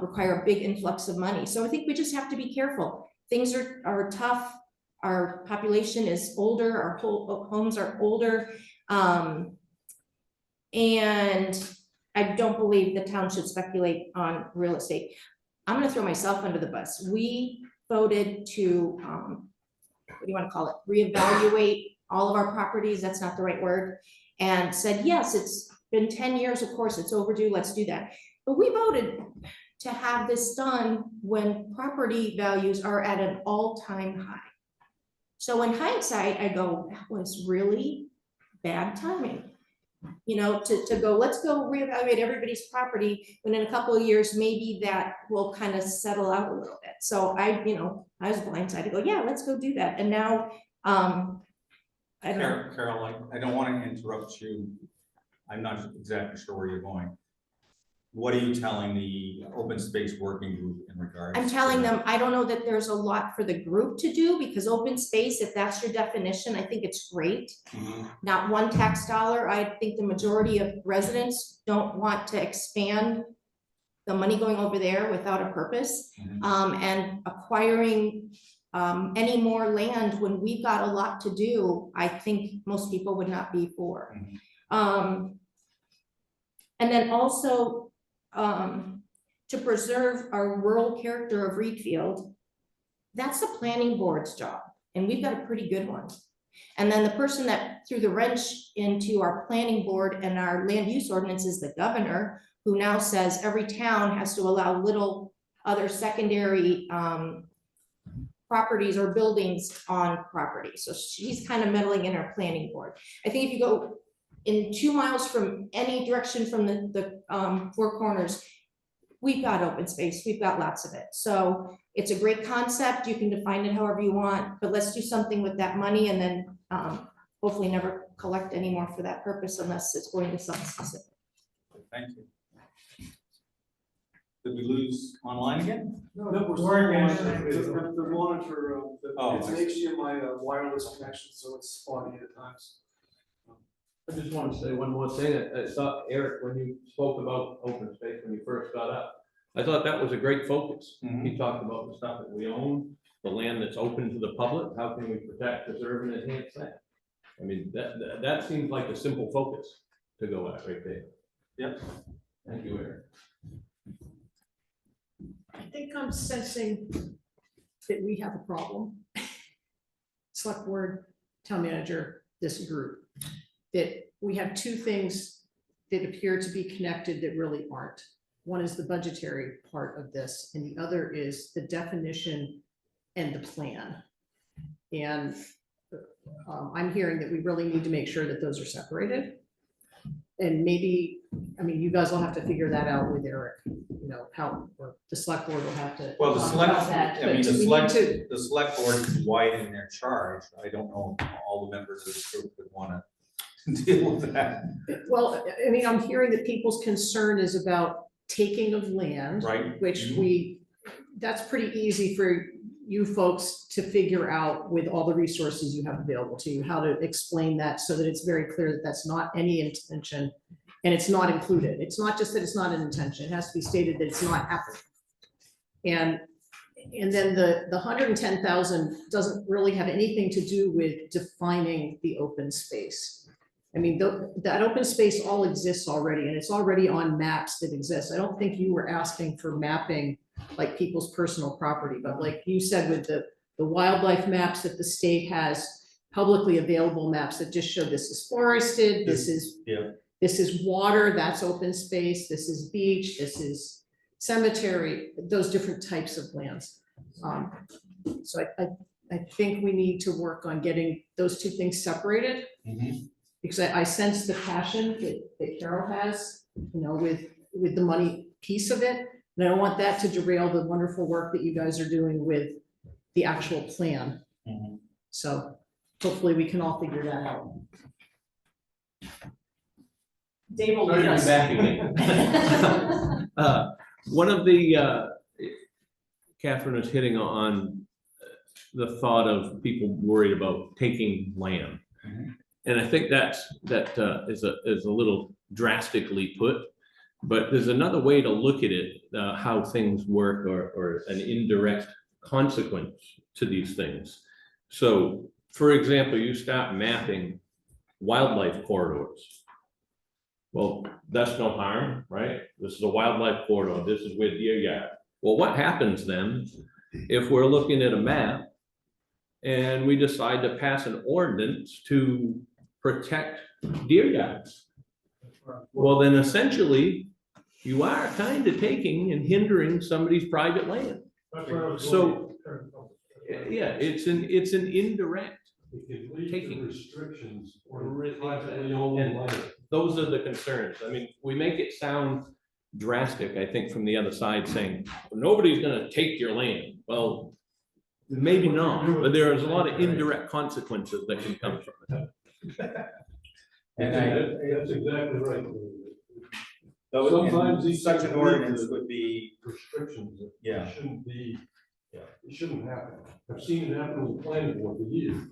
require a big influx of money. So I think we just have to be careful. Things are tough. Our population is older, our homes are older. And I don't believe the town should speculate on real estate. I'm gonna throw myself under the bus. We voted to, what do you wanna call it? Reevaluate all of our properties, that's not the right word, and said, yes, it's been 10 years, of course, it's overdue, let's do that. But we voted to have this done when property values are at an all-time high. So in hindsight, I go, that was really bad timing. You know, to go, let's go reevaluate everybody's property, when in a couple of years, maybe that will kind of settle out a little bit. So I was blindsided to go, yeah, let's go do that. And now, I don't know. Carol, I don't want to interrupt you. I'm not exactly sure where you're going. What are you telling the open space working group in regards? I'm telling them, I don't know that there's a lot for the group to do, because open space, if that's your definition, I think it's great. Not one tax dollar. I think the majority of residents don't want to expand the money going over there without a purpose. And acquiring any more land when we've got a lot to do, I think most people would not be for. And then also, to preserve our rural character of Readfield, that's the planning board's job, and we've got a pretty good one. And then the person that threw the wrench into our planning board and our land use ordinance is the governor, who now says every town has to allow little other secondary properties or buildings on property. So she's kind of meddling in our planning board. I think if you go in 2 miles from any direction from the Four Corners, we've got open space, we've got lots of it. So it's a great concept, you can define it however you want, but let's do something with that money and then hopefully never collect any more for that purpose unless it's going to something specific. Thank you. Did we lose online again? No, we're still We're on, again. the monitor, Oh, it's an I see. HDMI wireless connection, so it's spotty at times. I just want to say one more thing. I thought, Eric, when you spoke about open space, when you first got up, I thought that was a great focus. You talked about the stuff that we own, the land that's open to the public. How can we protect, preserve, and enhance that? I mean, that seems like a simple focus to go at right there. Yep. Thank you, Eric. I think I'm sensing that we have a problem. Select board, town manager, this group, that we have two things that appear to be connected that really aren't. One is the budgetary part of this, and the other is the definition and the plan. And I'm hearing that we really need to make sure that those are separated. And maybe, I mean, you guys will have to figure that out with Eric, you know, how, or the select board will have to. Well, the talk select, about that, I mean, but the we need select, to- the select board is wide in their charge. I don't know if all the members of this group would want to deal with that. Well, I mean, I'm hearing that people's concern is about taking of land. Right. Which that's pretty easy for you folks to figure out with all the resources you have available to you, how to explain that so that it's very clear that that's not any intention and it's not included. It's not just that it's not an intention, it has to be stated that it's not happening. And then the 110,000 doesn't really have anything to do with defining the open space. I mean, that open space all exists already, and it's already on maps that exist. I don't think you were asking for mapping like people's personal property, but like you said, with the wildlife maps that the state has, publicly available maps that just show this is forested, this is water, that's open space, this is beach, this is cemetery, those different types of lands. So I think we need to work on getting those two things separated. Because because I sense the passion that Carol has, with the money piece of it. And I don't want that to derail the wonderful work that you guys are doing with the actual plan. Mhm. So hopefully we can all figure that out. Dave will lead us. One of the, Catherine was hitting on the thought of people worried about taking land. Mhm. And I think that is a little drastically put, but there's another way to look at it, how things work or an indirect consequence to these things. So, for example, you start mapping wildlife corridors. Well, that's no harm, right? This is a wildlife corridor. This is where deer yard. Well, what happens then if we're looking at a map and we decide to pass an ordinance to protect deer yards? Well, then essentially you are kind of taking and hindering somebody's private land. So, yeah, it's an indirect. It can lead Taking. to restrictions or Really, privately owned and land. those are the concerns. I mean, we make it sound drastic, I think, from the other side saying, nobody's gonna take your land. Well, maybe not, but there is a lot of indirect consequences that can come from it. And That's exactly right. sometimes these such an things ordinance lead to would be, Restrictions that yeah, shouldn't be, Yeah. it shouldn't happen. I've seen it happen with the planning board for years.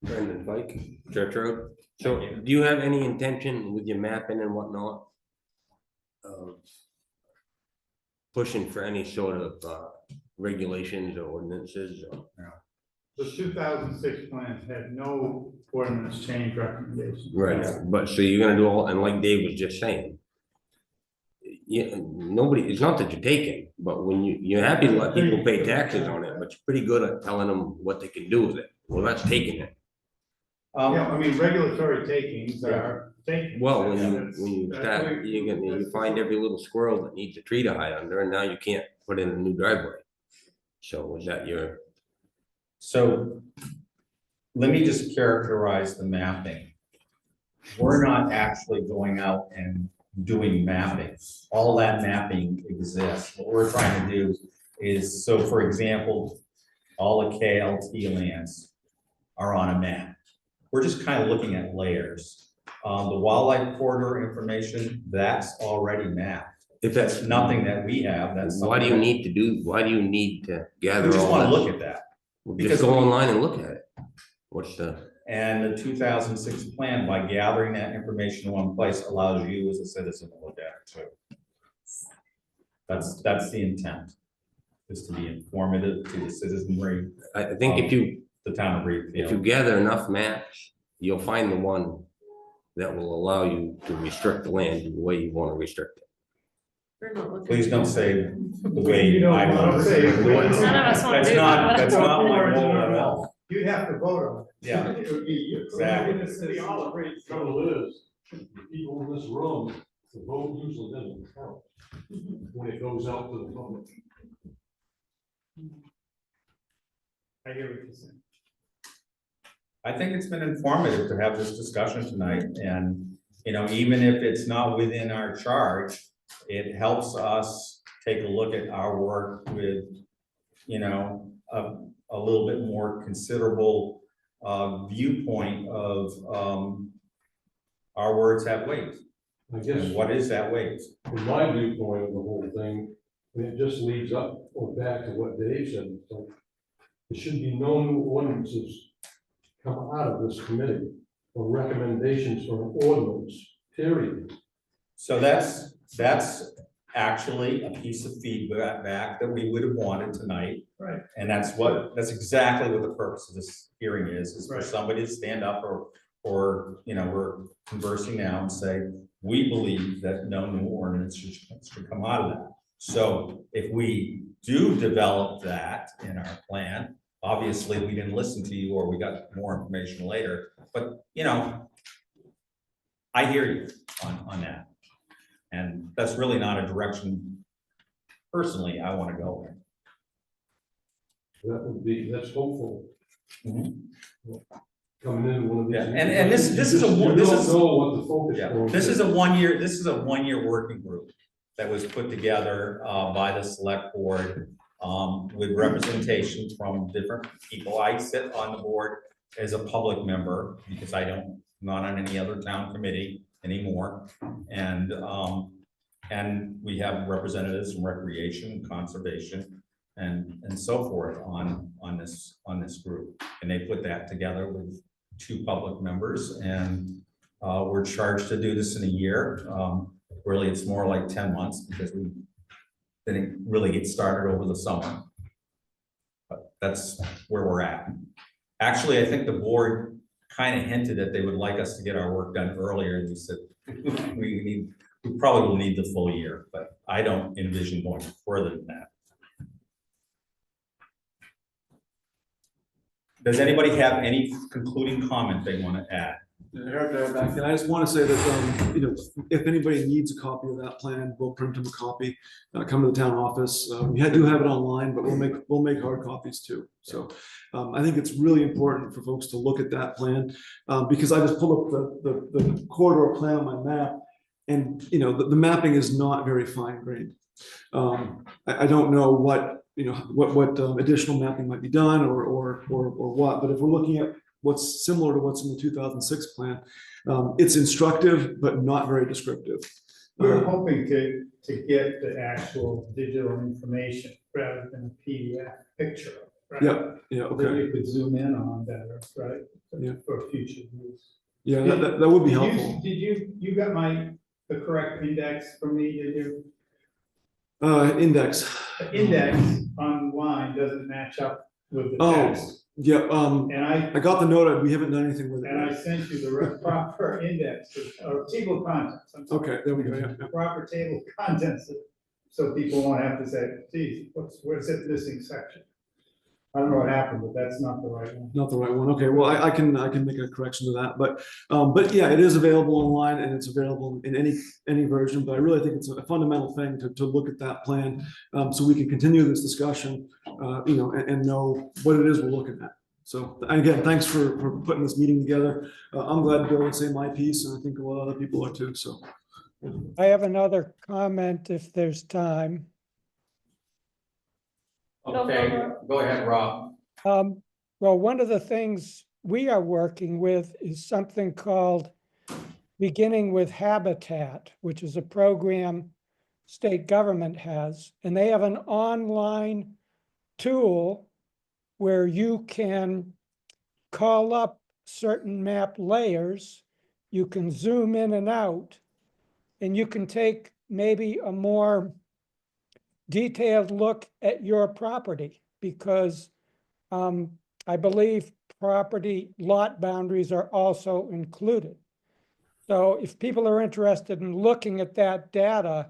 Brendan Pike, Church Road. So do you have any intention with your mapping and whatnot of pushing for any sort of regulations or ordinances? The 2006 plans had no ordinance change recommendations. Right, but so you're gonna do all, and like Dave was just saying, yeah, nobody, it's not that you're taking, but when you're happy to let people pay taxes on it, but you're pretty good at telling them what they can do with it. Well, that's taking it. Yeah, I mean, regulatory takings are taking. Well, when you start, you find every little squirrel that needs a tree to hide under, and now you can't put in a new driveway. So is that your? so let me just characterize the mapping. We're not actually going out and doing mapping. All that mapping exists. What we're trying to do is, so for example, all the KLT lands are on a map. We're just kind of looking at layers. The wildlife corridor information, that's already mapped. If That's nothing that we have, that's. Why do you something need to do, why do you need to that- gather We just all want to that? look at that. Well, because just go we- online and look at it. What's the? And the 2006 plan, by gathering that information in one place, allows you as a citizen to look at it too. That's the intent, is to be informative to the citizenry, I think the town of if you Readfield. gather enough maps, you'll find the one that will allow you to restrict the land the way you want to restrict it. Please don't say the way I want to say it. None of us want to do that. That's not my goal at all. You'd have to vote on it. Yeah. It would be you. Exactly. The city all agreed. Trouble is, the people in this room, the vote usually doesn't count when it goes out to the public. I hear what you're saying. I think it's been informative to have this discussion tonight, and, even if it's not within our charge, it helps us take a look at our work with, a little bit more considerable viewpoint of our words have weight. I guess, And what is that weight? from my viewpoint of the whole thing, and it just leads up or back to what Dave said, it's like, there should be no new ordinances come out of this committee or recommendations for an ordinance, period. So that's actually a piece of feedback that we would have wanted tonight. Right. And that's exactly what the purpose of this hearing is for Right. somebody to stand up or, we're conversing now and say, we believe that no new ordinance should come out of that. So if we do develop that in our plan, obviously we didn't listen to you or we got more information later, but I hear you on that. And that's really not a direction personally I want to go in. That's hopeful. Mhm. coming in one of these. Yeah, and this is a You one- don't this is- know what the focus. Yeah, point this is a 1 year, this is a 1 year working group that was put together by the select board with representation from different people. I sit on the board as a public member because I'm not on any other town committee anymore. And we have representatives from recreation, conservation, and so forth on this group. And they put that together with 2 public members, and we're charged to do this in a year. Really, it's more like 10 months because we didn't really get started over the summer. But that's where we're at. Actually, I think the board kind of hinted that they would like us to get our work done earlier, and we said we probably will need the full year, but I don't envision going further than that. Does anybody have any concluding comment they want to add? And I just want to say that, if anybody needs a copy of that plan, we'll print them a copy, come to the town office. We do have it online, but we'll make hard copies too. So I think it's really important for folks to look at that plan, because I just pulled up the corridor plan on my map, and, the mapping is not very fine grained. I don't know what additional mapping might be done or what, but if we're looking at what's similar to what's in the 2006 plan, it's instructive, but not very descriptive. We're hoping to get the actual digital information rather than a PDF picture. Right? Yeah, That okay. you could zoom in on better, right? Yeah. For future use. Yeah, that would be Did helpful. you got the correct index for me, did you? Index. The index online doesn't match up with the Oh, text. yeah, And I got the note, we haven't done anything with And I it. sent you the proper index, or table of contents. I'm sorry. Okay, there we go, yeah. The proper table of contents, so people won't have to say, geez, where's that missing section? I don't know what happened, but that's not the right one. Not the right one. Okay, well, I can make a correction to that, but yeah, it is available online and it's available in any version, but I really think it's a fundamental thing to look at that plan, so we can continue this discussion, and know what it is we're looking at. So again, thanks for putting this meeting together. I'm glad to be able to say my piece, and I think a lot of other people are too, so. I have another comment if there's time. Okay, go ahead, Rob. Well, one of the things we are working with is something called Beginning with Habitat, which is a program state government has, and they have an online tool where you can call up certain map layers, you can zoom in and out, and you can take maybe a more detailed look at your property, because I believe property lot boundaries are also included. So if people are interested in looking at that data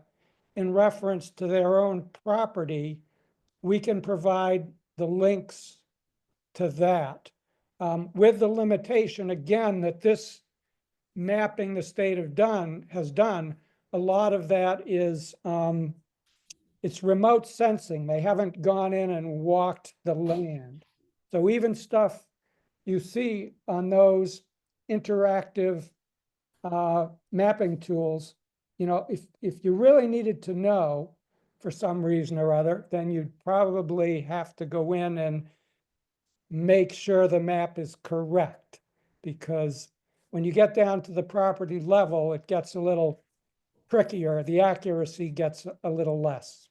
in reference to their own property, we can provide the links to that, with the limitation, again, that this mapping the state has done, a lot of that is it's remote sensing. They haven't gone in and walked the land. So even stuff you see on those interactive mapping tools, if you really needed to know for some reason or other, then you'd probably have to go in and make sure the map is correct. Because when you get down to the property level, it gets a little trickier. The accuracy gets a little less.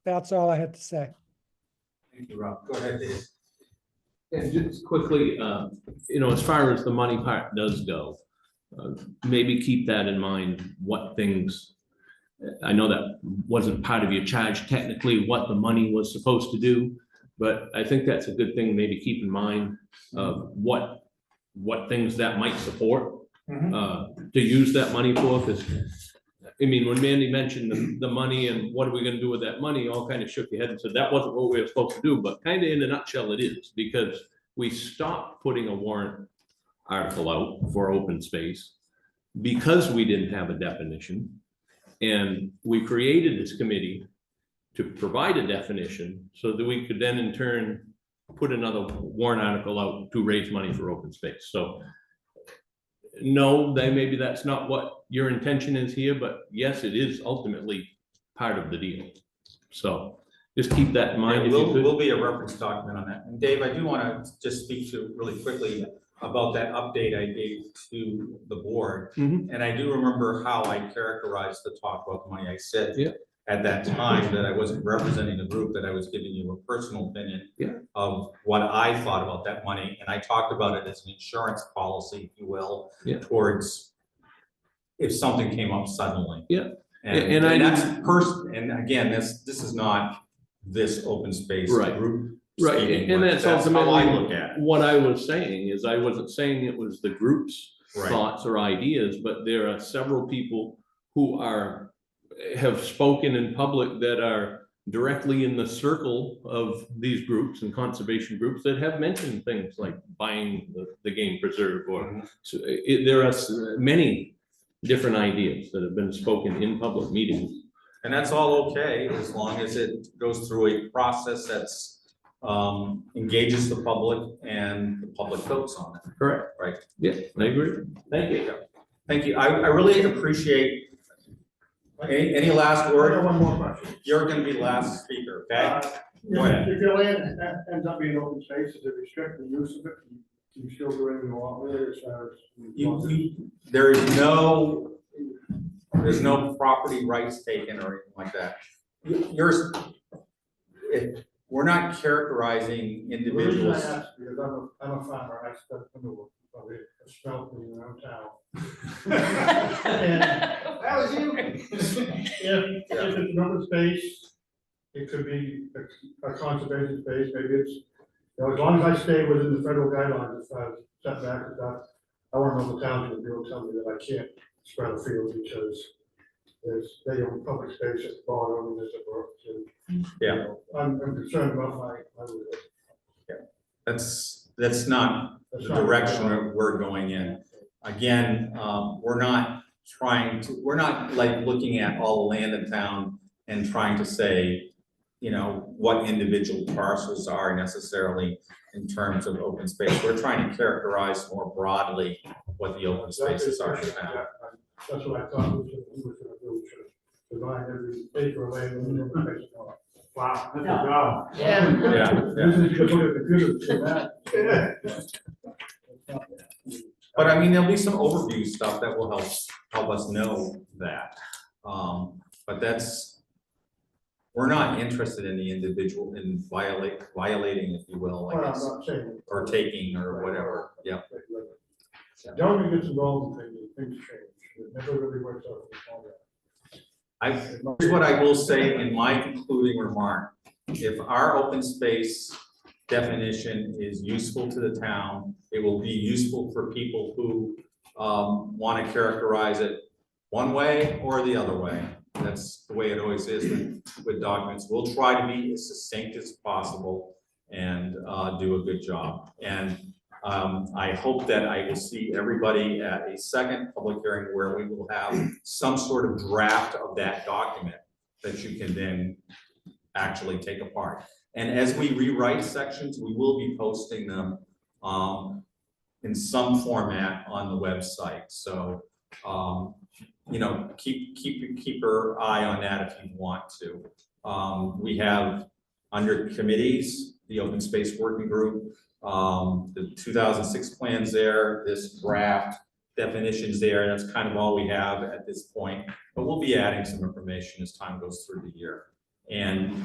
That's all I had to say. Thank you, Rob. Go ahead, Dave. And just quickly, as far as the money part does go, maybe keep that in mind, what things, I know that wasn't part of your charge technically, what the money was supposed to do, but I think that's a good thing, maybe keep in mind what things that might support to use that money for, because when Mandy mentioned the money and what are we gonna do with that money, all kind of shook your head and said that wasn't what we were supposed to do, but kind of in a nutshell it is, because we stopped putting a warrant article out for open space because we didn't have a definition. And we created this committee to provide a definition so that we could then in turn put another warrant article out to raise money for open space. So no, maybe that's not what your intention is here, but yes, it is ultimately part of the deal. So just keep that in mind. If you could. Will be a reference document on that. And Dave, I do want to just speak to really quickly about that update I gave to the board. Mhm. And I do remember how I characterized the talk about the money. I said Yeah. at that time that I wasn't representing the group, that I was giving you a personal opinion Yeah. of what I thought about that money. And I talked about it as an insurance policy, if you will, Yeah. towards if something came up suddenly. Yeah. And that's and again, this is not this open space Right. group. Right, speaking, and but that's how ultimately I look at it. what I was saying is I wasn't saying it was the group's Right. thoughts or ideas, but there are several people who have spoken in public that are directly in the circle of these groups and conservation groups that have mentioned things like buying the game preserve or so there are many different ideas that have been spoken in public meetings. And that's all okay, as long as it goes through a process that's engages the public and the public votes on it. Correct. Right. Yeah, I agree. Thank you. Thank you. I really appreciate. Any last I have word? one more question. You're gonna be the last speaker, okay? Go ahead. If your land ends up being open space, does it restrict the use of it? Can you still do anything you want with it as far as? There's no property rights taken or anything like that. We're not characterizing The individuals. reason I ask, because I'm a farmer, I spent probably a smelt around town. And that was you. If it's an open space, it could be a conservation space, maybe it's, you know, as long as I stay within the federal guidelines, as far as setback and stuff, I want to know the town's gonna be able to tell me that I can't spread a field because they own public space at the bottom, and there's a brook, and, Yeah. you know, I'm concerned about my. That's not the direction that we're going in. Again, we're not like looking at all the land in town and trying to say, you know, what individual parcels are necessarily in terms of open space. We're trying to characterize more broadly what the open spaces are in town. That's what I thought we were gonna do, to divide every acre of land in the open space. Wow, that's a job. Yeah. This is just what the computer. But I mean, there'll be some overview stuff that will help us know that. But we're not interested in the individual in violating, if you will, Well, I I'm guess, not saying. or taking or whatever. Yeah. Government gets involved in things, and things change. It never really works out. Here's what I will say in my concluding remark. If our open space definition is useful to the town, it will be useful for people who want to characterize it one way or the other way. That's the way it always is with documents. We'll try to be as succinct as possible and do a good job. And I hope that I will see everybody at a second public hearing where we will have some sort of draft of that document that you can then actually take apart. And as we rewrite sections, we will be posting them in some format on the website. So, you know, keep your eye on that if you want to. We have under committees, the open space working group, the 2006 plans there, this draft definitions there. That's kind of all we have at this point, but we'll be adding some information as time goes through the year. And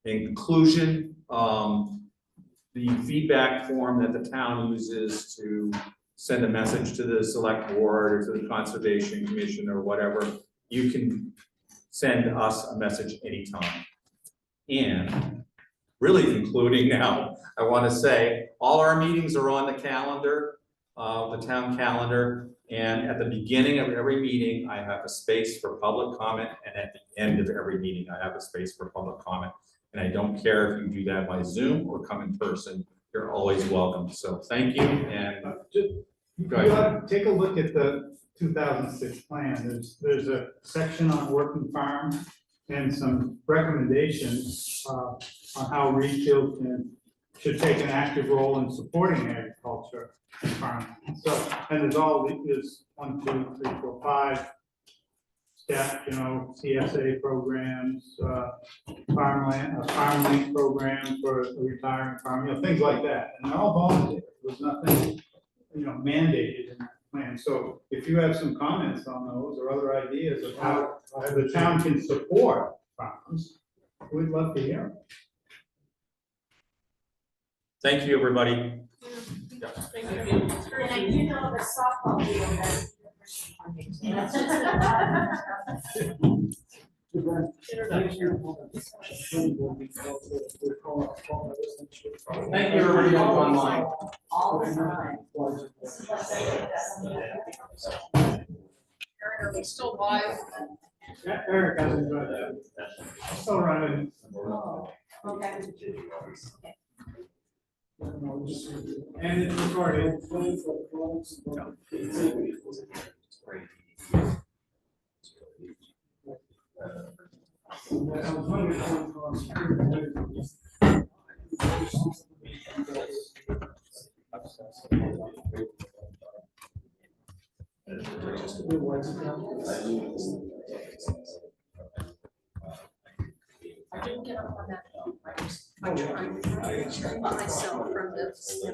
in conclusion, the feedback form that the town uses to send a message to the select board or to the conservation commission or whatever, you can send us a message anytime. And really concluding now, I want to say all our meetings are on the calendar, the town calendar. And at the beginning of every meeting, I have a space for public comment. And at the end of every meeting, I have a space for public comment. And I don't care if you do that by Zoom or come in person, you're always welcome. So thank you. And go ahead. Take a look at the 2006 plan. There's a section on working farm and some recommendations on how Readfield should take an active role in supporting agriculture and farming. So, and there's 1, 2, 3, 4, 5 step, CSA programs, farmland, farm lease program for a retiring farmer, things like that. And they're all volunteer. There's nothing, mandated in that plan. So if you have some comments on those or other ideas of how the town can support farmers, we'd love to hear them. Thank you, everybody. And I do know the softball field has. Thank you, everybody online. All the time. Eric, are we still live? Yeah, Eric hasn't got it. Still running. Okay. And it's recorded. I didn't get up on that. I tried to myself from this.